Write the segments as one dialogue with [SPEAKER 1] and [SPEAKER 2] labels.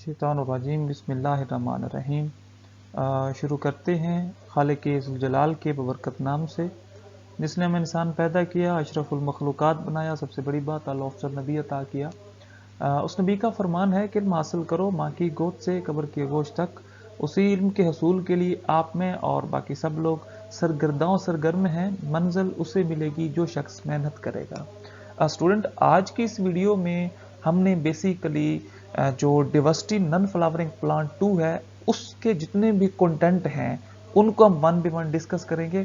[SPEAKER 1] मिनश्शैतानिर्रजीम बिस्मिल्लाहिर्रहमानिर्रहीम। शुरू करते हैं खालिक़ ज़ुल-जलाल के बबरकत नाम से, जिसने हमें इंसान पैदा किया, अशरफुल मखलूक़ात बनाया, सबसे बड़ी बात आला अफ़ज़ल नबी अता किया। उस नबी का फरमान है कि इल्म हासिल करो माँ की गोद से कब्र की आगोश तक। उसी इल्म के हसूल के लिए आप में और बाकी सब लोग सरगर्म हैं। मंजिल उसे मिलेगी जो शख्स मेहनत करेगा। स्टूडेंट, आज की इस वीडियो में हमने बेसिकली जो डिवर्सिटी नॉन फ्लावरिंग प्लांट 2 है उसके जितने भी कंटेंट हैं उनको हम वन बाय वन डिस्कस करेंगे।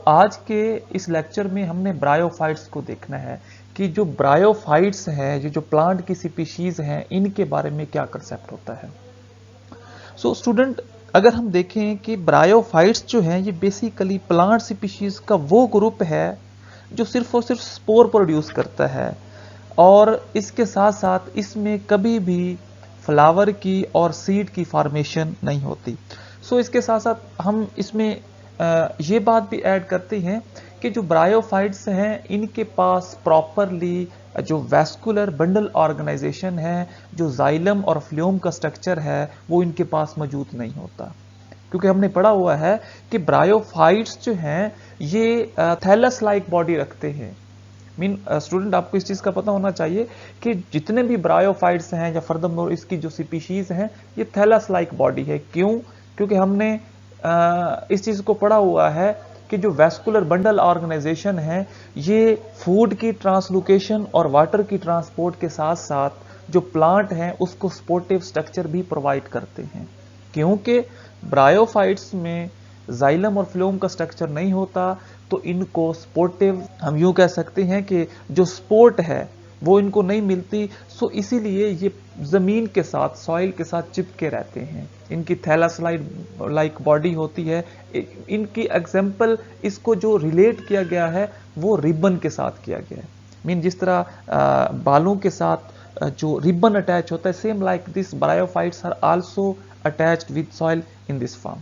[SPEAKER 1] आज के इस लेक्चर में हमने ब्रायोफाइट्स को देखना है कि जो ब्रायोफाइट्स हैं, ये जो प्लांट की स्पीशीज हैं, इनके बारे में क्या कंसेप्ट होता है। स्टूडेंट, अगर हम देखें कि ब्रायोफाइट्स जो हैं ये बेसिकली प्लांट स्पीशीज का वो ग्रुप है जो सिर्फ और सिर्फ स्पोर प्रोड्यूस करता है और इसके साथ साथ इसमें कभी भी फ्लावर की और सीड की फॉर्मेशन नहीं होती। इसके साथ साथ हम इसमें ये बात भी ऐड करते हैं कि जो ब्रायोफाइट्स हैं इनके पास प्रॉपरली जो वैस्कुलर बंडल ऑर्गेनाइजेशन है, जो जाइलम और फ्लोएम का स्ट्रक्चर है, वो इनके पास मौजूद नहीं होता। क्योंकि हमने पढ़ा हुआ है कि ब्रायोफाइट्स जो हैं ये थैलस लाइक बॉडी रखते हैं। स्टूडेंट, आपको इस चीज का पता होना चाहिए कि जितने भी ब्रायोफाइट्स हैं या फर्दरमोर इसकी जो स्पीशीज हैं ये थैलस लाइक बॉडी है। क्यों? क्योंकि हमने इस चीज को पढ़ा हुआ है कि जो वैस्कुलर बंडल ऑर्गेनाइजेशन है ये फूड की ट्रांसलोकेशन और वाटर की ट्रांसपोर्ट के साथ साथ जो प्लांट हैं उसको सपोर्टिव स्ट्रक्चर भी प्रोवाइड करते हैं। क्योंकि ब्रायोफाइट्स में जाइलम और फ्लोएम का स्ट्रक्चर नहीं होता तो इनको सपोर्टिव, हम यूं कह सकते हैं कि जो सपोर्ट है वो इनको नहीं मिलती। इसीलिए ये जमीन के साथ, सॉइल के साथ चिपके रहते हैं। इनकी थैलस लाइक बॉडी होती है। इनकी एग्जाम्पल, इसको जो रिलेट किया गया है वो रिबन के साथ किया गया है। जिस तरह बालों के साथ जो रिबन अटैच होता है, same like this bryophytes are also attached with soil in this form.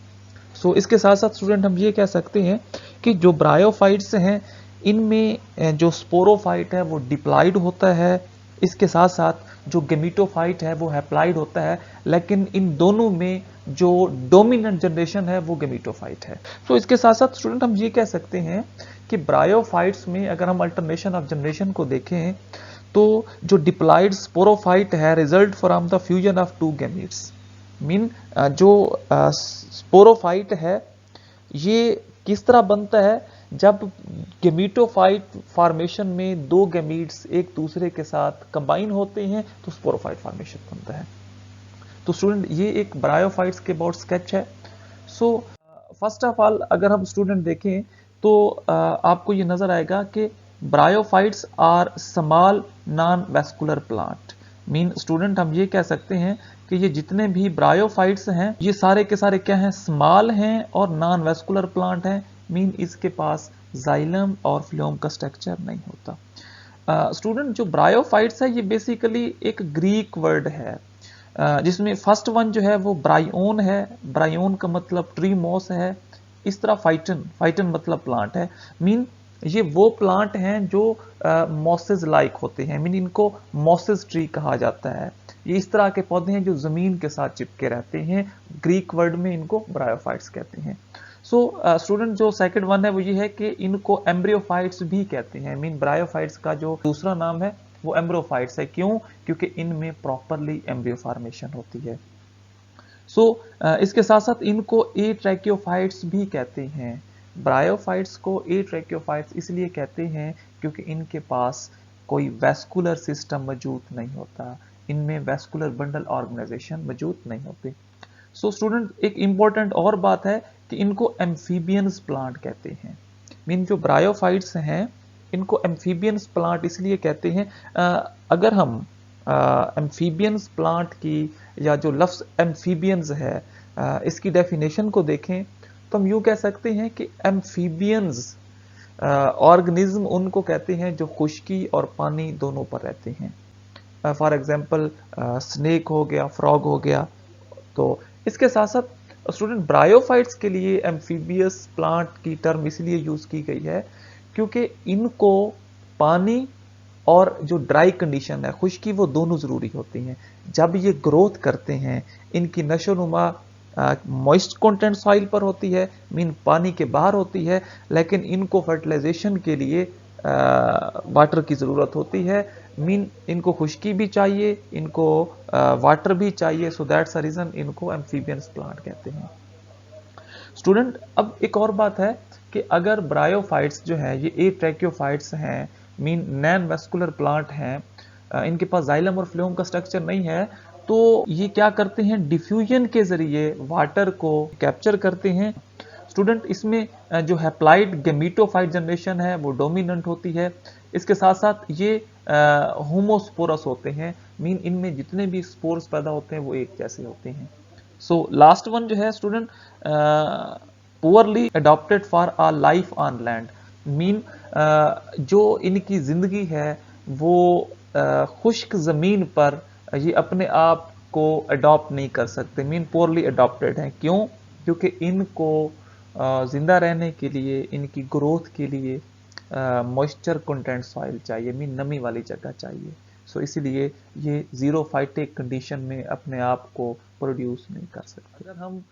[SPEAKER 1] इसके साथ साथ स्टूडेंट हम ये कह सकते हैं कि जो ब्रायोफाइट्स हैं इनमें जो स्पोरोफाइट है वो डिप्लॉइड होता है, इसके साथ साथ जो गेमिटोफाइट है वो हैप्लॉइड होता है, लेकिन इन दोनों में जो डोमिनेंट जनरेशन है वो गेमिटोफाइट है। इसके साथ साथ स्टूडेंट हम ये कह सकते हैं कि ब्रायोफाइट्स में अगर हम अल्टरनेशन ऑफ जनरेशन को देखें तो जो डिप्लॉइड स्पोरोफाइट है result from the fusion of to gametes. जो स्पोरोफाइट है ये किस तरह बनता है? जब गेमिटोफाइट फॉर्मेशन में दो गैमीट्स एक दूसरे के साथ कंबाइन होते हैं तो स्पोरोफाइट फॉर्मेशन बनता है। स्टूडेंट, ये एक ब्रायोफाइट्स के अबाउट स्केच है। फर्स्ट ऑफ ऑल अगर हम स्टूडेंट देखें तो आपको ये नजर आएगा कि bryophytes are small non vascular plant. Student, हम ये कह सकते हैं कि ये जितने भी ब्रायोफाइट्स हैं ये सारे के सारे क्या हैं? स्मॉल हैं और नॉन वैस्कुलर प्लांट हैं। इसके पास जाइलम और फ्लोएम का स्ट्रक्चर नहीं होता। स्टूडेंट, जो ब्रायोफाइट्स है ये बेसिकली एक ग्रीक वर्ड है जिसमें फर्स्ट वन जो है वो ब्रायोन है। ब्रायोन का मतलब ट्री मॉस है। इस तरह फाइटन मतलब प्लांट है। ये वो प्लांट हैं जो मॉसेस लाइक होते हैं। इनको मॉसेस ट्री कहा जाता है। ये इस तरह के पौधे हैं जो जमीन के साथ चिपके रहते हैं। ग्रीक वर्ड में इनको ब्रायोफाइट्स कहते हैं। स्टूडेंट, जो सेकंड वन है वो ये है कि इनको एम्ब्रियोफाइट्स भी कहते हैं। ब्रायोफाइट्स का जो दूसरा नाम है वो एम्ब्रियोफाइट्स है। क्यों? क्योंकि इनमें प्रॉपरली एम्ब्रियो फॉर्मेशन होती है। इसके साथ साथ इनको एट्रैकियोफाइट्स भी कहते हैं। ब्रायोफाइट्स को एट्रैकियोफाइट्स इसलिए कहते हैं क्योंकि इनके पास कोई वैस्कुलर सिस्टम मौजूद नहीं होता। इनमें वैस्कुलर बंडल ऑर्गेनाइजेशन मौजूद नहीं होती। स्टूडेंट, एक इंपॉर्टेंट और बात है कि इनको एम्फीबियंस प्लांट कहते हैं। जो ब्रायोफाइट्स हैं इनको एम्फीबियंस प्लांट इसलिए कहते हैं। अगर हम एम्फीबियंस प्लांट की या जो लफ्ज एम्फीबियंस है इसकी डेफिनेशन को देखें तो हम यूं कह सकते हैं कि एम्फीबियंस ऑर्गेनिज्म उनको कहते हैं जो खुश्की और पानी दोनों पर रहते हैं। फॉर एग्जांपल स्नेक हो गया, फ्रॉग हो गया। तो इसके साथ साथ स्टूडेंट, ब्रायोफाइट्स के लिए एम्फीबियस प्लांट की टर्म इसलिए यूज की गई है क्योंकि इनको पानी और जो ड्राई कंडीशन है, खुश्की, वो दोनों ज़रूरी होती हैं। जब ये ग्रोथ करते हैं, इनकी नशोनुमा मॉइस्ट कंटेंट सॉइल पर होती है, मीन पानी के बाहर होती है, लेकिन इनको फर्टिलाइजेशन के लिए वाटर की ज़रूरत होती है, मीन इनको खुश्की भी चाहिए, इनको वाटर भी चाहिए। सो दैट्स अ रीज़न इनको एम्फीबियंस प्लांट कहते हैं। स्टूडेंट, अब एक और बात है कि अगर ब्रायोफाइट्स जो है ये एट्रैक्योफाइट्स हैं, मीन नॉन वेस्कुलर प्लांट हैं, इनके पास जाइलम और फ्लोएम का स्ट्रक्चर नहीं है, तो ये क्या करते हैं, डिफ्यूजन के जरिए वाटर को कैप्चर करते हैं। स्टूडेंट, इसमें जो हैप्लाइड गेमीटोफाइट जनरेशन है वो डोमिनेंट होती है। इसके साथ साथ ये होमोस्पोरस होते हैं, मीन इनमें जितने भी स्पोर्स पैदा होते हैं वो एक जैसे होते हैं। सो लास्ट वन जो है student, poorly adopted for uh life on land, mean जो इनकी जिंदगी है वो खुश्क जमीन पर ये अपने आप को अडॉप्ट नहीं कर सकते, मीन पुअरली अडॉप्टेड हैं। क्यों? क्योंकि इनको जिंदा रहने के लिए, इनकी ग्रोथ के लिए मॉइस्चर कंटेंट सॉइल चाहिए, मीन नमी वाली जगह चाहिए। सो इसीलिए ये जीरो फाइटिक कंडीशन में अपने आप को प्रोड्यूस नहीं कर सकते। अगर हम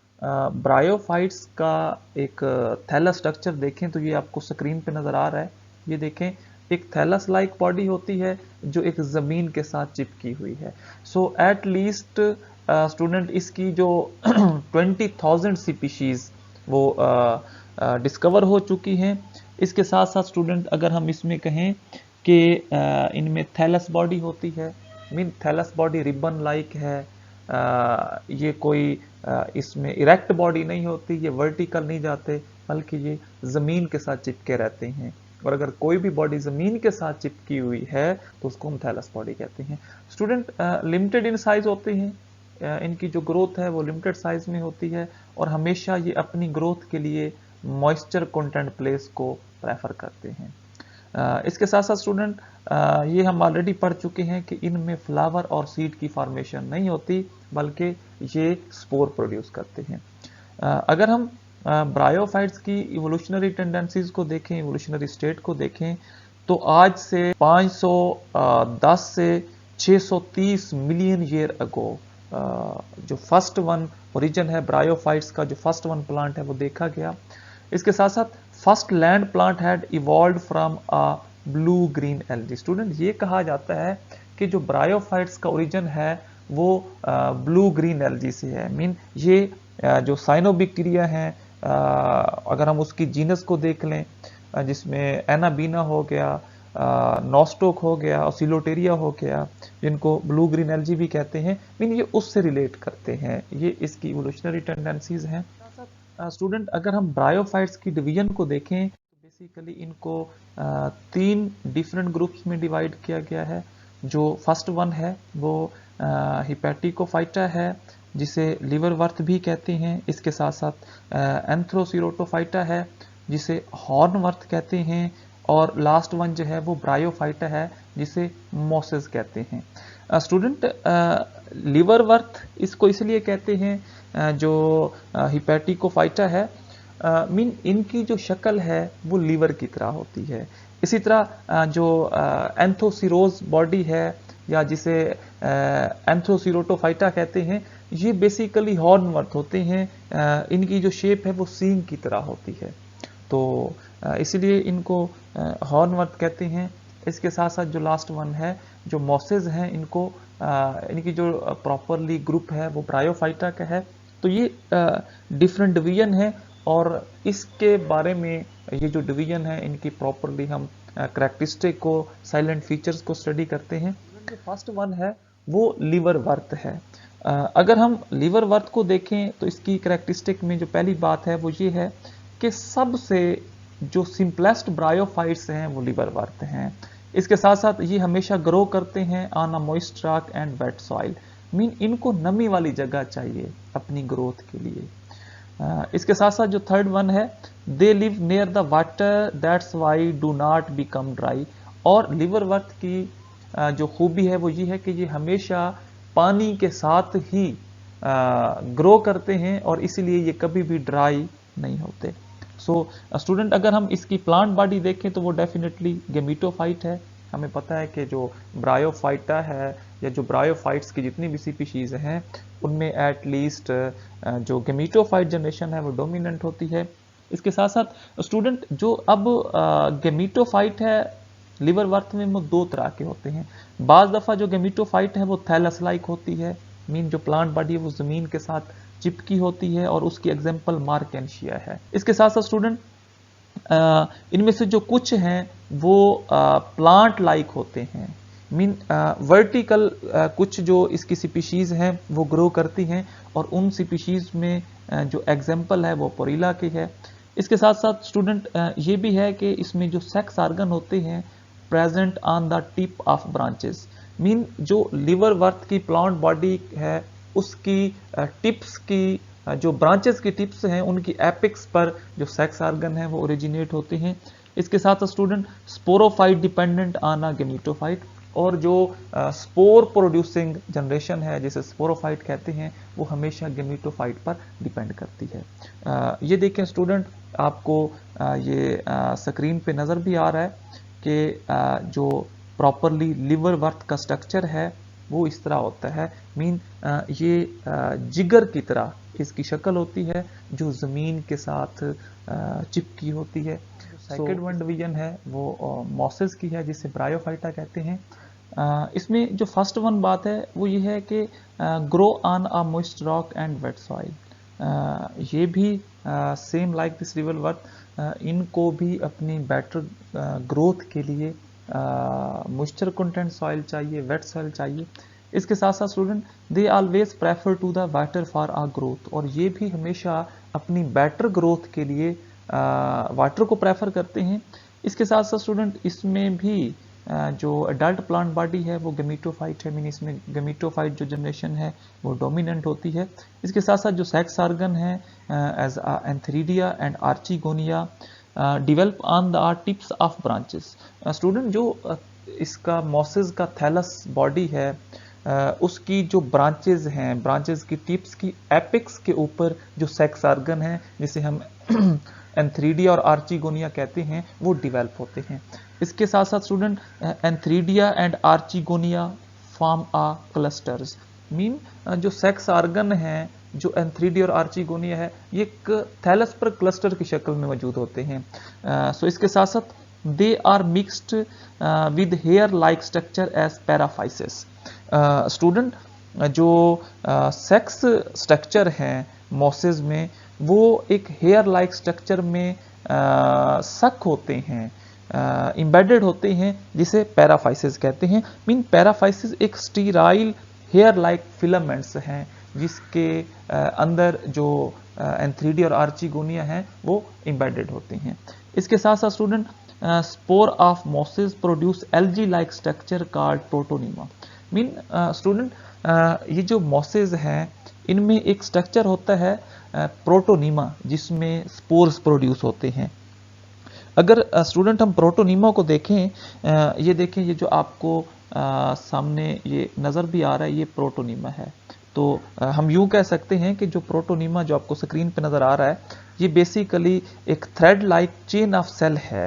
[SPEAKER 1] ब्रायोफाइट्स का एक थैलस स्ट्रक्चर देखें तो ये आपको स्क्रीन पे नज़र आ रहा है। ये देखें, एक थैलस लाइक बॉडी होती है जो एक ज़मीन के साथ चिपकी हुई है। सो एट लीस्ट स्टूडेंट, इसकी जो 20,000 स्पीशीज़ वो डिस्कवर हो चुकी हैं। इसके साथ साथ स्टूडेंट, अगर हम इसमें कहें कि इनमें थैलस बॉडी होती है, mean thallus body ribbon like है, ये कोई इसमें इरेक्ट बॉडी नहीं होती, ये वर्टिकल नहीं जाते, बल्कि ये ज़मीन के साथ चिपके रहते हैं। और अगर कोई भी बॉडी ज़मीन के साथ चिपकी हुई है तो उसको हम थैलस बॉडी कहते हैं। स्टूडेंट, लिमिटेड इन साइज होते हैं, इनकी जो ग्रोथ है वो लिमिटेड साइज में होती है, और हमेशा ये अपनी ग्रोथ के लिए मॉइस्चर कंटेंट प्लेस को प्रेफर करते हैं। इसके साथ साथ स्टूडेंट, ये हम ऑलरेडी पढ़ चुके हैं कि इनमें फ्लावर और सीड की फॉर्मेशन नहीं होती, बल्कि ये स्पोर प्रोड्यूस करते हैं। अगर हम ब्रायोफाइट्स की इवोल्यूशनरी टेंडेंसीज को देखें, इवोल्यूशनरी स्टेट को देखें, तो आज से 510 से 630 मिलियन ईयर अगो जो फर्स्ट वन ओरिजिन है ब्रायोफाइट्स का, जो फर्स्ट वन प्लांट है वो देखा गया। इसके साथ साथ first land plant had evolve from a blue green algae. Student, ये कहा जाता है कि जो ब्रायोफाइट्स का ओरिजिन है वो ब्लू ग्रीन एल्गी से है, मीन ये जो साइनोबैक्टीरिया हैं, अगर हम उसकी जीनस को देख लें, जिसमें एनाबीना हो गया, नॉस्टोक हो गया, ऑसिलोटेरिया हो गया, जिनको ब्लू ग्रीन एल्गी भी कहते हैं, मीन ये उससे रिलेट करते हैं, ये इसकी इवोल्यूशनरी टेंडेंसीज हैं। स्टूडेंट, अगर हम ब्रायोफाइट्स की डिवीजन को देखें तो बेसिकली इनको 3 डिफरेंट ग्रुप्स में डिवाइड किया गया है। जो फर्स्ट वन है वो हिपैटिकोफाइटा है, जिसे लिवरवर्थ भी कहते हैं। इसके साथ साथ एंथ्रोसीरोटोफाइटा है, जिसे हॉर्नवर्थ कहते हैं, और लास्ट वन जो है वो ब्रायोफाइटा है, जिसे मोसेस कहते हैं। स्टूडेंट, लिवरवर्थ इसको इसलिए कहते हैं जो हिपैटिकोफाइटा है, मीन इनकी जो शक्ल है वो लीवर की तरह होती है। इसी तरह जो एंथोसिरोज बॉडी है, या जिसे एंथ्रोसीरोटोफाइटा कहते हैं, ये बेसिकली हॉर्नवर्थ होते हैं। इनकी जो शेप है वो सींग की तरह होती है, तो इसलिए इनको हॉर्नवर्थ कहते हैं। इसके साथ साथ जो लास्ट वन है, जो मॉसेस हैं, इनको इनकी जो प्रॉपरली ग्रुप है वो ब्रायोफाइटा का है। तो ये डिफरेंट डिवीजन है, और इसके बारे में ये जो डिवीजन है इनकी प्रॉपरली हम करैक्टरिस्टिक को, साइलेंट फीचर्स को स्टडी करते हैं। जो फर्स्ट वन है वो लिवरवर्थ है। अगर हम लिवरवर्थ को देखें तो इसकी करैक्टरिस्टिक में जो पहली बात है वो ये है कि सबसे जो सिंपलेस्ट ब्रायोफाइट्स हैं वो लिवरवर्थ हैं। इसके साथ साथ ये हमेशा ग्रो करते हैं on a moist rock and wet soil, mean इनको नमी वाली जगह चाहिए अपनी ग्रोथ के लिए। इसके साथ साथ जो थर्ड वन है, they live near the water that's why do not become dry. और लिवरवर्थ की जो खूबी है वो ये है कि ये हमेशा पानी के साथ ही ग्रो करते हैं, और इसीलिए ये कभी भी ड्राई नहीं होते। सो स्टूडेंट, अगर हम इसकी प्लांट बॉडी देखें तो वो डेफिनेटली गेमीटोफाइट है, हमें पता है कि जो ब्रायोफाइटा है या जो ब्रायोफाइट्स की जितनी भी स्पीशीज़ हैं उनमें एट लीस्ट जो गेमीटोफाइट जनरेशन है वो डोमिनेंट होती है। इसके साथ साथ स्टूडेंट जो अब गेमीटोफाइट है लिवर वर्थ में वो दो तरह के होते हैं। बाज़ दफ़ा जो गेमीटोफाइट है वो थैलस लाइक होती है, मीन जो प्लांट बॉडी है वो ज़मीन के साथ चिपकी होती है और उसकी एग्जाम्पल मार्केंशिया है। इसके साथ साथ स्टूडेंट इनमें से जो कुछ हैं वो प्लांट लाइक होते हैं, मीन वर्टिकल कुछ जो इसकी स्पीशीज हैं वो ग्रो करती हैं और उन स्पीशीज में जो एग्जाम्पल है वो पोरिला की है। इसके साथ साथ स्टूडेंट ये भी है कि इसमें जो सेक्स आर्गन होते हैं present on the tip of branches, mean जो लिवर वर्थ की प्लांट बॉडी है उसकी टिप्स की जो ब्रांचेस की टिप्स हैं उनकी एपिक्स पर जो सेक्स आर्गन है वो ओरिजिनेट होते हैं। इसके साथ student sporophyte dependent on a gametophyte, और जो स्पोर प्रोड्यूसिंग जनरेशन है जिसे स्पोरोफाइट कहते हैं वो हमेशा गेमीटोफाइट पर डिपेंड करती है। ये देखें स्टूडेंट, आपको ये स्क्रीन पे नज़र भी आ रहा है कि जो प्रॉपरली लिवर वर्थ का स्ट्रक्चर है वो इस तरह होता है, मीन ये जिगर की तरह इसकी शक्ल होती है जो ज़मीन के साथ चिपकी होती है। सेकंड वन डिवीजन है वो मॉसेस की है जिसे ब्रायोफाइटा कहते हैं। इसमें जो फर्स्ट वन बात है वो ये है कि grow on a moist rock and wet soil, ये भी same like this liverwort इनको भी अपनी बेटर ग्रोथ के लिए मॉइस्चर कंटेंट सॉइल चाहिए, वेट सॉइल चाहिए। इसके साथ साथ student they always prefer to the water for a growth, और ये भी हमेशा अपनी बेटर ग्रोथ के लिए वाटर को प्रेफर करते हैं। इसके साथ साथ स्टूडेंट इसमें भी जो अडल्ट प्लांट बॉडी है वो गेमीटोफाइट है, मीन इसमें गेमीटोफाइट जो जनरेशन है वो डोमिनेंट होती है। इसके साथ साथ जो सेक्स आर्गन है as antheridia and archegonia develop on the tips of branches. Student जो इसका मॉसेस का थैलस बॉडी है उसकी जो ब्रांचेज हैं, ब्रांचेज की टिप्स की एपिक्स के ऊपर जो सेक्स आर्गन है जिसे हम एंथरीडिया और आर्चिगोनिया कहते हैं वो डिवेल्प होते हैं। इसके साथ साथ student antheridia and archegonia form a clusters, mean जो सेक्स आर्गन हैं जो एंथरीडिया और आर्चिगोनिया है ये एक थैलस पर क्लस्टर की शक्ल में मौजूद होते हैं। सो इसके साथ साथ they are mixed with hair like structure as paraphysis. Student जो सेक्स स्ट्रक्चर हैं मॉसेस में वो एक हेयर लाइक स्ट्रक्चर में सक होते हैं, इम्बेडेड होते हैं जिसे पैराफाइसिस कहते हैं। मीन पैराफाइसिस एक स्टीराइल हेयर लाइक फिलामेंट्स हैं जिसके अंदर जो एंथरीडिया और आर्चिगोनिया हैं वो इम्बेडेड होते हैं। इसके साथ साथ student spore of mosses produce algae like structure called protonema. Mean student ये जो मॉसेस हैं इनमें एक स्ट्रक्चर होता है प्रोटोनीमा जिसमें स्पोर्स प्रोड्यूस होते हैं। अगर स्टूडेंट हम प्रोटोनीमा को देखें, ये देखें ये जो आपको सामने ये नज़र भी आ रहा है ये प्रोटोनीमा है, तो हम यूँ कह सकते हैं कि जो प्रोटोनीमा जो आपको स्क्रीन पे नज़र आ रहा है ये बेसिकली एक thread like chain of cell है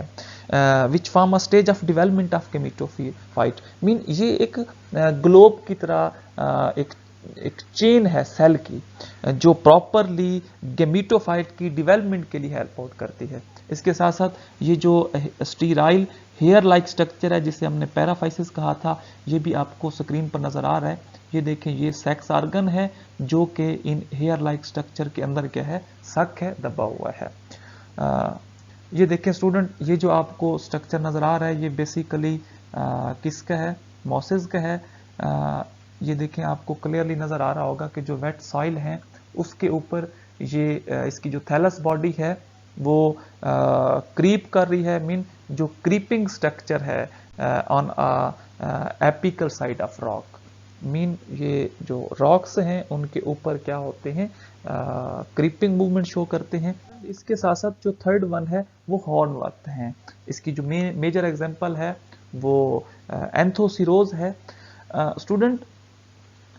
[SPEAKER 1] which form a stage of development of gametophyte. Mean ये एक ग्लोब की तरह एक चेन है सेल की जो प्रॉपरली गेमीटोफाइट की डेवलपमेंट के लिए हेल्प आउट करती है। इसके साथ साथ ये जो स्टीराइल हेयर लाइक स्ट्रक्चर है जिसे हमने पैराफाइसिस कहा था ये भी आपको स्क्रीन पर नज़र आ रहा है। ये देखें ये सेक्स आर्गन है जो कि इन हेयर लाइक स्ट्रक्चर के अंदर क्या है, सक है, दबा हुआ है। ये देखें स्टूडेंट ये जो आपको स्ट्रक्चर नज़र आ रहा है ये बेसिकली किसका है, मॉसेस का है। ये देखें आपको क्लियरली नज़र आ रहा होगा कि जो वेट सॉइल है उसके ऊपर ये इसकी जो थैलस बॉडी है वो क्रीप कर रही है, मीन जो क्रीपिंग स्ट्रक्चर है on apical side of rock. Mean ये जो रॉक्स हैं उनके ऊपर क्या होते हैं, क्रीपिंग मूवमेंट शो करते हैं। इसके साथ साथ जो थर्ड वन है वो हॉर्नवर्थ हैं। इसकी जो मेजर एग्जांपल है वो एंथोसिरोज है। स्टूडेंट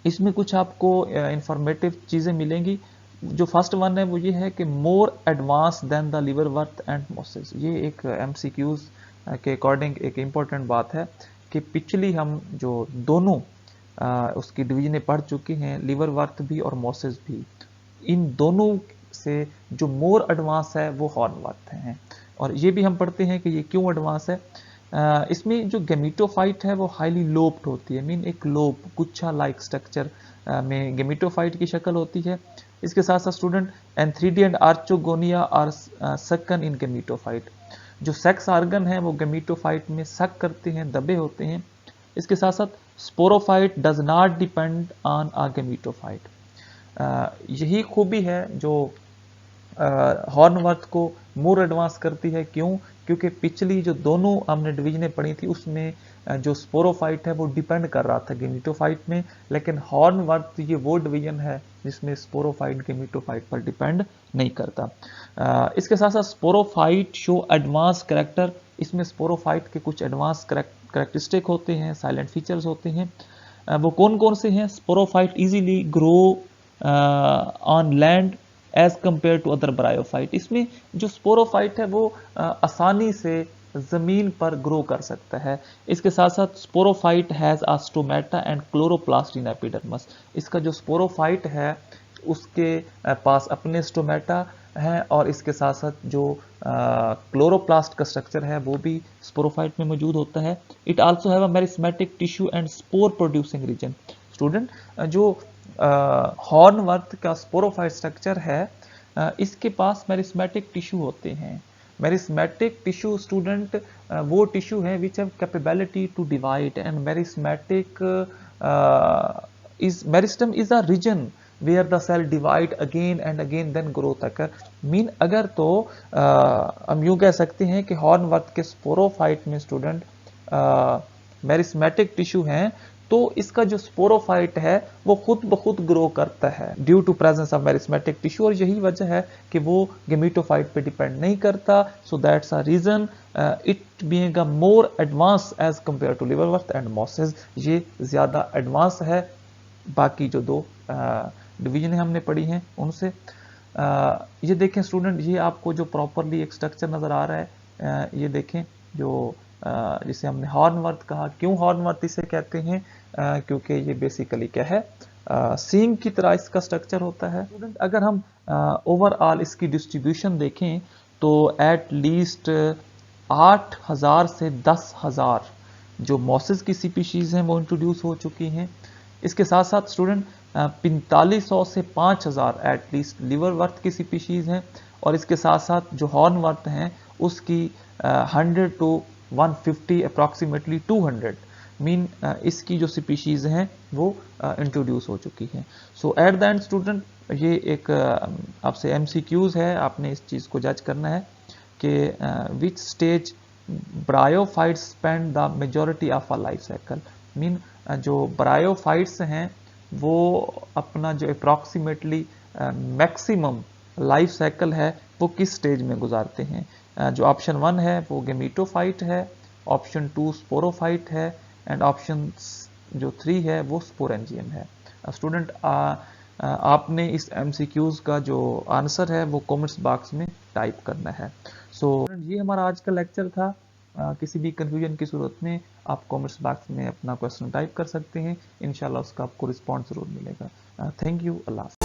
[SPEAKER 1] इसमें कुछ आपको इंफॉर्मेटिव चीज़ें मिलेंगी। जो फर्स्ट वन है वो ये है कि more advance than the liverwort and mosses. ये एक MCQs के अकॉर्डिंग एक इम्पोर्टेंट बात है कि पिछली हम जो दोनों उसकी डिवीजनें पढ़ चुके हैं, लिवरवर्थ भी और मोसेस भी, इन दोनों से जो मोर एडवांस है वो हॉर्नवर्थ हैं। और ये भी हम पढ़ते हैं कि ये क्यों एडवांस है। इसमें जो गेमिटोफाइट है वो हाईली लोब्ड होती है, मीन एक लोब गुच्छा लाइक स्ट्रक्चर में गेमिटोफाइट की शक्ल होती है। इसके साथ साथ student antheridia and archegonia are sunken in gametophyte, जो सेक्स आर्गन है वो गेमिटोफाइट में सक करते हैं, दबे होते हैं। इसके साथ साथ sporophyte does not depend on a gametophyte. यही खूबी है जो हॉर्नवर्थ को मोर एडवांस करती है। क्यों? क्योंकि पिछली जो दोनों हमने डिवीजनें पढ़ी थी उसमें जो स्पोरोफाइट है वो डिपेंड कर रहा था गेमिटोफाइट में, लेकिन हॉर्नवर्थ ये वो डिवीजन है जिसमें स्पोरोफाइट गेमिटोफाइट पर डिपेंड नहीं करता। इसके साथ साथ स्पोरोफाइट शो एडवांस कैरेक्टर, इसमें स्पोरोफाइट के कुछ एडवांस कैरेक्टरिस्टिक होते हैं, साइलेंट फीचर्स होते हैं। वो कौन कौन से हैं? Sporophyte easily grow on land as compare to other bryophyte. इसमें जो स्पोरोफाइट है वो आसानी से जमीन पर ग्रो कर सकता है। इसके साथ साथ sporophyte has a stomata and chloroplast in epidermis. इसका जो स्पोरोफाइट है उसके पास अपने स्टोमेटा है और इसके साथ साथ जो क्लोरोप्लास्ट का स्ट्रक्चर है वो भी स्पोरोफाइट में मौजूद होता है। It also have a meristematic tissue and spore producing region. Student जो हॉर्नवर्थ का स्पोरोफाइट स्ट्रक्चर है इसके पास मेरिस्मेटिक टिश्यू होते हैं। मेरिस्मेटिक टिश्यू स्टूडेंट वो टिश्यू है which have capability to divide, and meristematic meristem is a region where the cell divide again and again then growth occur. Mean अगर तो हम यूं कह सकते हैं कि हॉर्नवर्थ के स्पोरोफाइट में स्टूडेंट मेरिस्मेटिक टिश्यू हैं, तो इसका जो स्पोरोफाइट है वो खुद ब खुद ग्रो करता है due to presence of meristematic tissue, और यही वजह है कि वो गेमिटोफाइट पे डिपेंड नहीं करता। So that's a reason it being a more advance as compare to liverworts and mosses. ये ज्यादा एडवांस है बाकी जो दो डिवीजन हमने पढ़ी हैं उनसे। ये देखें स्टूडेंट, ये आपको जो प्रॉपरली एक स्ट्रक्चर नजर आ रहा है, ये देखें जो जिसे हमने हॉर्नवर्थ कहा। क्यों हॉर्नवर्थ इसे कहते हैं? क्योंकि ये बेसिकली क्या है, सींग की तरह इसका स्ट्रक्चर होता है। स्टूडेंट अगर हम ओवरऑल इसकी डिस्ट्रीब्यूशन देखें तो एट लीस्ट 8,000 से 10,000 जो मॉसेस की स्पीशीज हैं वो इंट्रोड्यूस हो चुकी हैं। इसके साथ साथ स्टूडेंट 4500 से 5000 एटलीस्ट लिवरवर्थ की स्पीशीज हैं, और इसके साथ साथ जो हॉर्नवर्थ हैं उसकी 100 टू 150 अप्रॉक्सीमेटली 200 मीन इसकी जो स्पीशीज हैं वो इंट्रोड्यूस हो चुकी हैं। सो एट द एंड स्टूडेंट ये एक आपसे एमसीक्यूज है, आपने इस चीज़ को जज करना है कि which stage bryophytes spend the majority of a life cycle. Mean जो ब्रायोफाइट्स हैं वो अपना जो अप्रॉक्सीमेटली मैक्सिमम लाइफ साइकिल है वो किस स्टेज में गुजारते हैं। जो ऑप्शन 1 है वो गेमिटोफाइट है, ऑप्शन 2 स्पोरोफाइट है, एंड ऑप्शन जो 3 है वो स्पोरेंजियम है। स्टूडेंट आपने इस एमसीक्यूज का जो आंसर है वो कमेंट्स बॉक्स में टाइप करना है। सो ये हमारा आज का लेक्चर था। किसी भी कंफ्यूजन की सूरत में आप कमेंट्स बॉक्स में अपना क्वेश्चन टाइप कर सकते हैं, इंशाल्लाह उसका आपको रिस्पॉन्स जरूर मिलेगा। Thank you. अल्लाह।